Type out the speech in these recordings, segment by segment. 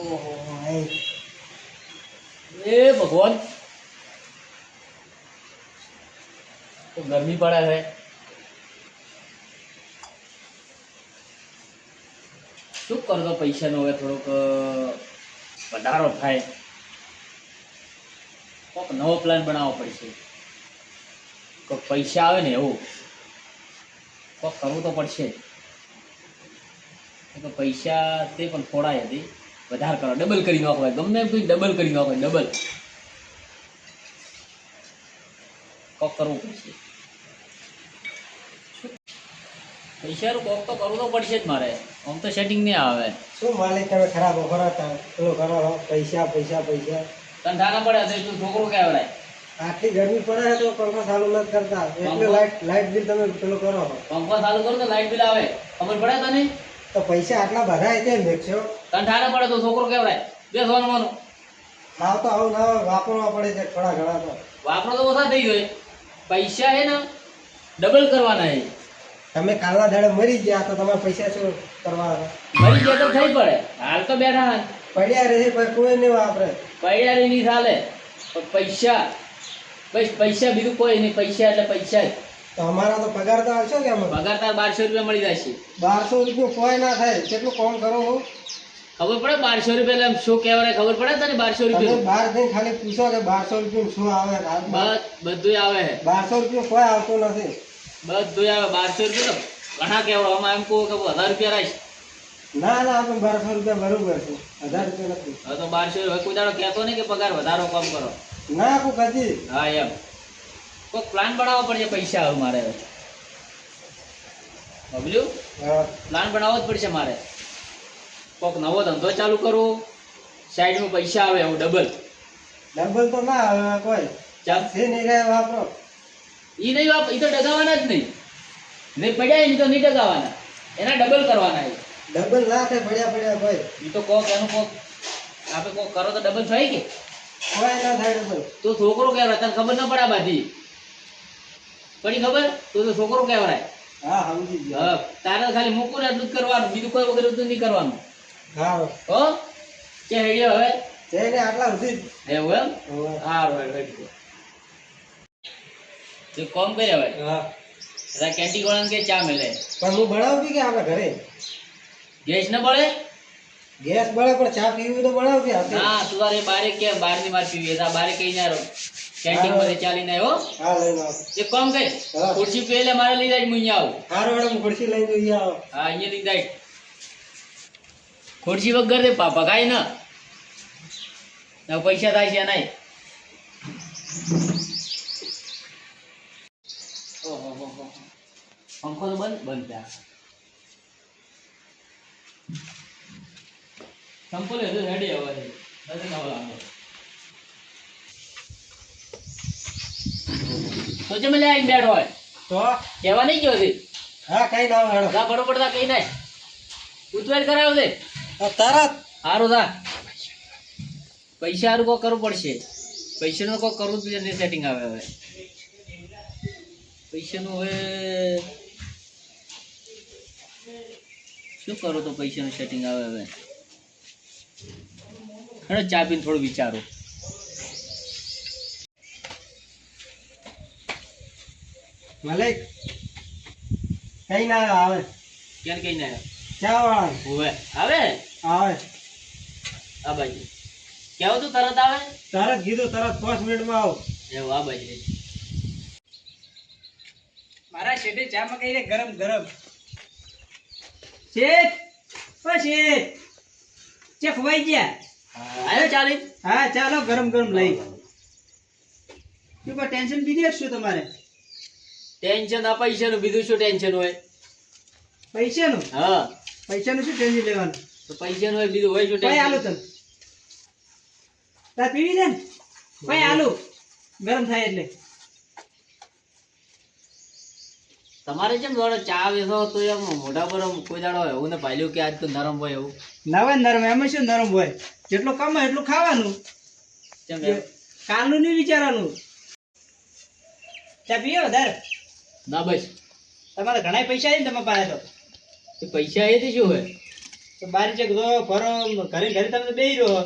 ઓહો ભાઈ, એ ભગવાન, તો ગરમી પડે છે. શું કરતો પૈસાનો હવે થોડોક વધારો થાય. કોઈક નવો પ્લાન બનાવવો પડશે. કોઈક પૈસા આવે ને એવું કોઈક કરવું તો પડશે જ. તો પૈસા તે પણ થોડા હતી, વધારે કરો, ડબલ કરી નાખો. ગમે એમ કોઈ ડબલ કરી નાખો, ડબલ કોક કરવું પડશે. પૈસાનું કોક તો કરવું તો પડશે જ મારે. આમ તો સેટિંગ નહીં આવે. શું માલિક તમે ખરાબ વખોરાતા પેલો કરો પૈસા પૈસા પૈસા તને ઠાના પડે તો તું છોકરો કહેવાય. આટલી ગરમી પડે છે તો પંખો ચાલુ નથી કરતા એટલે લાઈટ બિલ તમે પેલો કરો પંખો ચાલુ કરો તો લાઈટ બિલ આવે, ખબર પડે તને? તો પૈસા આટલા ભરાય છે દેખશો. તને ઠાના પડે તો છોકરો કહેવાય. બેસવાનું માનું આવ તો આવું ના વાપરવા પડે છે થોડા ઘણા તો. વાપરો તો ઓછા થઈ જાય. પૈસા હે ને ડબલ કરવાના હે. તમે કાલના દાડે મરી ગયા તો તમારે પૈસા શું કરવા મરી જાય તો થઈ પડે. હાલ તો બેઠા હે. પડ્યા રહે પણ કોઈ નહીં વાપરે. પૈડા નહીં ચાલે. પણ પૈસા, બસ પૈસા, બીજું કોઈ નહીં. પૈસા એટલે પૈસા જ. તો અમારા તો પગાર તો આવશે કે અમે પગાર તાર 1200 રૂપિયા મળી જશે. 1200 રૂપિયા કોઈ ના થાય કેટલું કામ કરો છો ખબર પડે 1200 રૂપિયા એટલે આમ શું કહેવાય ખબર પડે તને? 1200 તમે રૂપિયા બહાર જઈને ખાલી પૂછો કે 1200 રૂપિયા શું આવે બધું આવે છે. 1200 રૂપિયા કોઈ આવતું નથી. બધું આવે. 1200 રૂપિયા તો ઘણા કહેવાય. આમાં એમ કહું કે 1000 રૂપિયા રાખ. ના ના આપણે 1200 રૂપિયા બરોબર છે, 1000 રૂપિયા નથી. હવે તો 1200 હવે કોઈ દાડો કહેતો નહીં કે પગાર વધારો કામ કરો. ના કોઈ કદી. હા એમ કોઈ પ્લાન બનાવવો પડશે. પૈસા આવે મારે. બબલ્યુ, પ્લાન બનાવવો જ પડશે મારે. કોઈક નવો ધંધો ચાલુ કરવો, સાઈડમાં પૈસા આવે એવું ડબલ. ડબલ તો ના આવે કોઈ. ચાલ છે નહીં રહે વાપરો. એ નહીં એ તો ડગાવાના જ નહીં. નહીં પડ્યા નહીં તો નહીં ડગાવાના. એના ડબલ કરવાના. ડબલ ના થાય પડ્યા પડ્યા કોઈ. એ તો કોક એનું કોક આપણે કોક કરો તો ડબલ થાય કે કોઈ ના થાય ડબલ. તું છોકરો કહેવાય. તને ખબર ન પડે બાધી પડી ખબર? તું તો છોકરો કહેવાય. હા સમજી ગયો. હા તારે ખાલી મૂકવું ને એટલું જ કરવાનું, બીજું કોઈ વગર નહીં કરવાનું. હા હો કે હેડ્યો હવે જઈને આટલા સુધી એવું એમ? સારું તું કોમ કરે હવે. હા કેન્ટીન વાળાને કે ચા મળે. પણ હું બનાવતી કે આપણે ઘરે ગેસ ન બળે? ગેસ બળે પણ ચા પીવી તો બનાવતી હતી. ના તું તારે બારે કે બહારની માર પીવી તા બારે કઈ ના રહો. કેન્ટીન માંથી ચાલીને આવ્યો. હા લઈને આવ. એક કામ કર, હા. ખુરશી પેલે મારે લઈ જાય. હું અહીંયા આવું. હારો મેડમ ખુરશી લઈને જોઈએ આવો. હા અહીંયા લઈ જાય. ખુરશી વગર દે પગાય ના પૈસા થાય છે નહીં. ઓહો પંખો તો બંધ થયા. સંપલ રેડી હવે તો જમે લે આવીને બેઠો હોય તો કહેવા નહીં ગયો છે. હા કઈ ના આવે જા બરોબર તા કઈ નાય ઉતવાડ કરાવ દે તરત. સારું થા. પૈસા સારું કોક કરવું પડશે. પૈસાનું કોક કરવું જ નહીં. સેટિંગ આવે હવે પૈસાનું. હવે શું કરું તો પૈસાનું સેટિંગ આવે હવે. હવે ચા પીને થોડું વિચારું. મલિક કઈ ના આવે. ક્યાં કઈ ના ચા વાળા હોવે આવે આવે. આ બાજુ કેવું તું તરત આવે. તરત કીધું તરત 5 મિનિટમાં આવો. એવું આ બાજુ મારા શેઠે ચા મગાઈ રે ગરમ ગરમ. શેઠ ઓ શેઠ ચા ખવાઈ ગયા. આવ્યો ચાલી. હા ચાલો ગરમ ગરમ લઈ. શું કોઈ ટેન્શન બીજી શું તમારે? ટેન્શન આ પૈસાનું, બીજું શું ટેન્શન હોય? પૈસાનું? હા પૈસાનું શું ટેન્શન લેવાનું? તો પૈસાનું હોય બીજું હોય શું કઈ આલુ ટેન્શન? તને તાર પીવી દે ને કઈ આલુ ગરમ થાય એટલે. તમારે કેમ દોડો ચા વેસો તો એમ મોઢા પર કોઈ દાડો એવું ને ભાલ્યું કે આજ તો નરમ હોય એવું? નવે નરમ એમાં શું નરમ હોય? જેટલું કમાય એટલું ખાવાનું. કેમ એમ? કાલનું નહીં વિચારવાનું. ચા પીએ વધારે? ના બસ તમારે ઘણા પૈસા છે ને તમારા પાસે તો. એ પૈસા એથી શું હોય? તો બારી ચેક જો ભરો ઘરે ઘરે તમે બેહી રહ્યો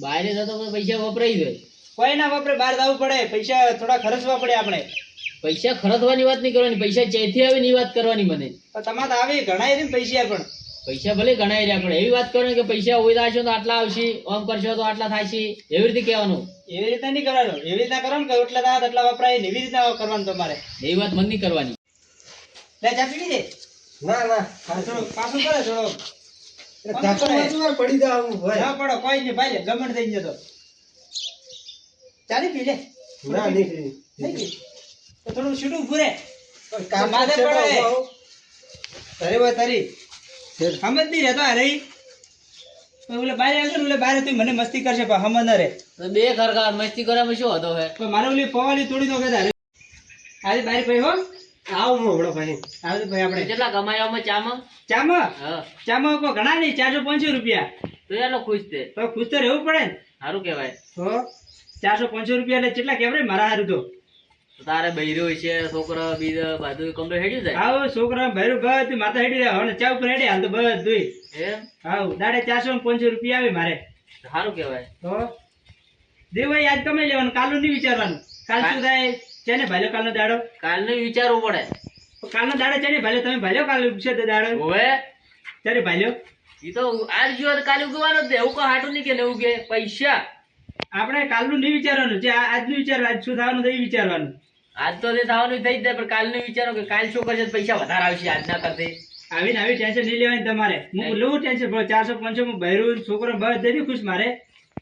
બહાર જતો તો પૈસા વપરાઈ જાય. કોઈ ના વાપરે બહાર જવું પડે પૈસા થોડા ખર્ચવા પડે આપણે પૈસા ખર્ચવાની વાત નહીં કરવાની, પૈસા ચેથી આવે ની વાત કરવાની મને. પણ તમારે તો આવી ઘણા ને પૈસા પણ પૈસા ભલે ગણાય રહ્યા પણ એવી વાત કરવાની કે પૈસા હોય તો આટલા આવશે, આમ કરશો તો આટલા થશે, એવી રીતે કહેવાનું. એવી રીતે નહીં કરવાનું, એવી રીતના કરવાનું કે એટલા થાય એટલા વપરાય ને એવી રીતના કરવાનું તમારે. એવી વાત મને નહીં કરવાની. લે ચા પી લીધી? ના ના થોડો પાછું કરે થોડો ચાકુ બાજુ પડી જાવ ભાઈ. ના પડો કોઈ નહીં ભાઈ લે ગમણ થઈ જતો ચાલી પી લે ના નહીં નહીં પી. તો થોડું છૂટું ભૂરે કામ માથે છે પડે. તો તારી વાત તારી છે. સમજ નહીં રહેતો આ રહી તો ઓલે બારે આવશે ને ઓલે બારે તું મને મસ્તી કરશે પણ સમજ ન રે તો બે ખરખા મસ્તી કરવામાં શું હતો હે? પણ મારે ઓલી પવાલી તોડી નો કહેતા આજે બારે ભાઈ હો આવ મોહડો ભાઈ. આવજો ભાઈ આપણે કેટલા કમાયામાં ચામાં? ચામાં હા ચામાં કોઈ ઘણા નહીં 450 રૂપિયા તો એટલો ખુશ છે. તો ખુશ તો રહેવું પડે ને સારું કહેવાય. તો 450 રૂપિયા એટલે કેટલા કેવરે મારા હારું તો તો તારે બૈરો છે, છોકરા બીજા બધું કમ્પ્લીટ હેડ્યું જાય. આવો છોકરા ભૈરું બધું માથા હેડી રહ્યા હવે ચા ઉપર હેડી હાલ તો બધું એમ આવ દાડે 450 રૂપિયા આવે મારે સારું કહેવાય. તો દેવાય આજ કમાઈ લેવાનું કાલનું નહીં વિચારવાનું કાલ શું થાય છે ને ભાઈલો કાલનો દાડો કાલનું વિચારવું પડે. કાલનો દાડો છે ને ભાઈલો તમે ભાઈલો કાલ છે તો દાડો હવે ત્યારે ભાઈલો એ તો આજ જો કાલે ઉગવાનો જ દે. એવું કોઈ હાટું નહીં કે લેવું કે પૈસા આપણે કાલનું નહીં વિચારવાનું જે આજનું વિચારવાનું આજ શું થવાનું તો એ વિચારવાનું આજ તો જે થવાનું થઈ જ જાય પણ કાલનું વિચારો કે કાલ શું કરશે તો પૈસા વધારે આવશે આજના કરતે. આવીને આવી ટેન્શન નહીં લેવાની તમારે હું લઉં ટેન્શન 450 હું ભૈરું છોકરો બધે ખુશ મારે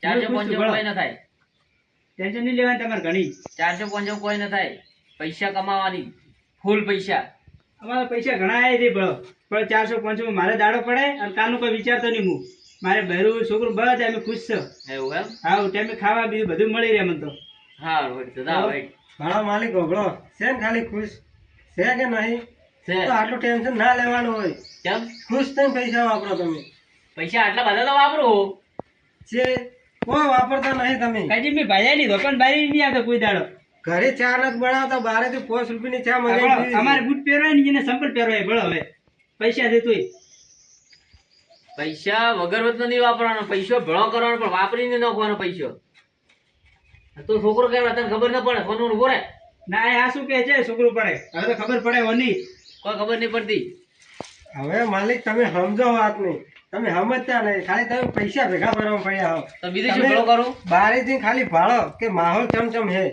450 કોઈ ન થાય. ટેન્શન નહીં લેવાની તમારે ઘણી 450 કોઈ ન થાય. પૈસા કમાવાની ફૂલ પૈસા. અમારા પૈસા ઘણા આવી રહી ભલો પણ 450 મારે દાડો પડે અને કાલનું કોઈ વિચારતો નહીં હું મારે ભૈરું છોકરું બધા અમે ખુશ છે. એવું એમ? હા ટાઈમે ખાવા બીજું બધું મળી રહે મને તો હા વળી તો જા વળી. ભાડા માલિક હોબળો છે ને ખાલી ખુશ છે કે નહીં છે. તો આટલું ટેન્શન ના લેવાનું હોય. કેમ? ખુશ થઈને પૈસા વાપરો તમે. પૈસા આટલા બધા તો વાપરું. છે કોઈ વાપરતા નહીં તમે. કાજી મેં ભાઈ ની દુકાન બારી નહીં આવતો કોઈ દાડો ઘરે ચા નથી બનાવતા, બારેથી 5 રૂપિયાની ચા મંગાવી દીધી. અમારે બૂટ પહેરવાય ને એને સંપલ પહેરવાય ભલો હવે પૈસા દેતોય પૈસા વગર વગર નહીં વાપરવાનો. પૈસો ભેળો કરવાનો પણ વાપરીને નાખવાનો પૈસો. તો છોકરો કેવા તને ખબર ન પડે ફોન ઉભો રહે. ના આ શું કે છે છોકરું પડે હવે તો ખબર પડે ઓની કોઈ ખબર નહીં પડતી. હવે માલિક તમે સમજો વાત નહીં, તમે સમજતા નહીં, ખાલી તમે પૈસા ભેગા કરવા પડ્યા હો. તો બીજું શું ભેળો કરું? બારેથી ખાલી ભાળો કે માહોલ ચમચમ હે.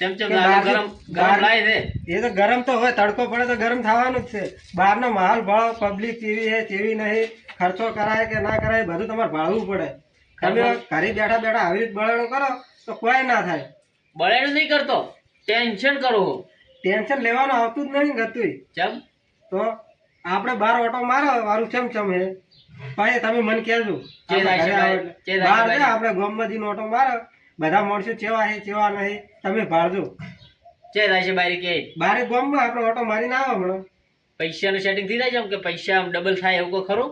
ચમચમ કે લાગે બહાર- ગરમ ગરમ લાય છે. એ તો ગરમ તો હોય, તડકો પડે તો ગરમ થવાનું જ છે. બહારનો માહોલ ભાળો, પબ્લિક કેવી છે કેવી નહીં, ખર્ચો કરાય કે ના કરાય બધું તમારે ભાળવું પડે. તમે ઘરે બેઠા બેઠા આવી રીતે બળાણું કરો તો કોઈ ના થાય. બળેલું નહીં કરતો, ટેન્શન કરું. ટેન્શન લેવાનું આવતું જ નહીં ગતું. ચમ તો આપણે બાર ઓટો મારો વારું ચમચમ હે ભાઈ તમે મને કહેજો. ચે થાય છે ભાઈ? ચે થાય છે બહાર ભાઈ? છે આપણે ગામમાં જઈને ઓટો મારો, બધા માણસો ચેવા છે ચેવા નહીં તમે ભાળજો. ચે થાય છે બારી કે બારે ગામમાં આપણે ઓટો મારીને આવો હમણાં. પૈસાનું સેટિંગ થઈ જાય છે આમ કે પૈસા આમ ડબલ થાય એવું કોઈ ખરું?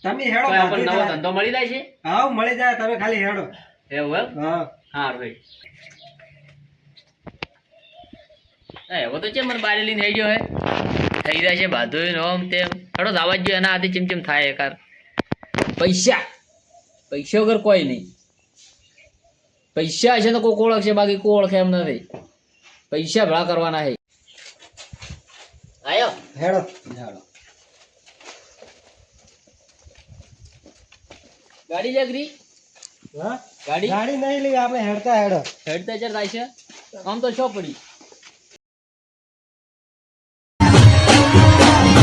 તમે હેડો કોઈ આપણને બધું નવો થાય. ધંધો મળી જાય છે? હાવ મળી જાય, તમે ખાલી હેડો. એવું એમ? હા હારું ભાઈ. હવે તો છે મને બારી લઈને થઈ ગયો હે થઈ જાય છે બાધું ઓમ તેમ. હડો દાવા જ જોઈએ એના હાથે ચીમચીમ થાય કાર. પૈસા પૈસા વગર કોઈ નહીં. પૈસા છે તો કોઈ ઓળખશે બાકી કોઈ ઓળખે એમ નથી. પૈસા ભેળા કરવાના છે. આયો હેડો. ગાડી જાગરી હા ગાડી ગાડી નહીં લઈ આપણે હેડતા હેડો. હેડતા ચાર થાય છે આમ તો શો પડી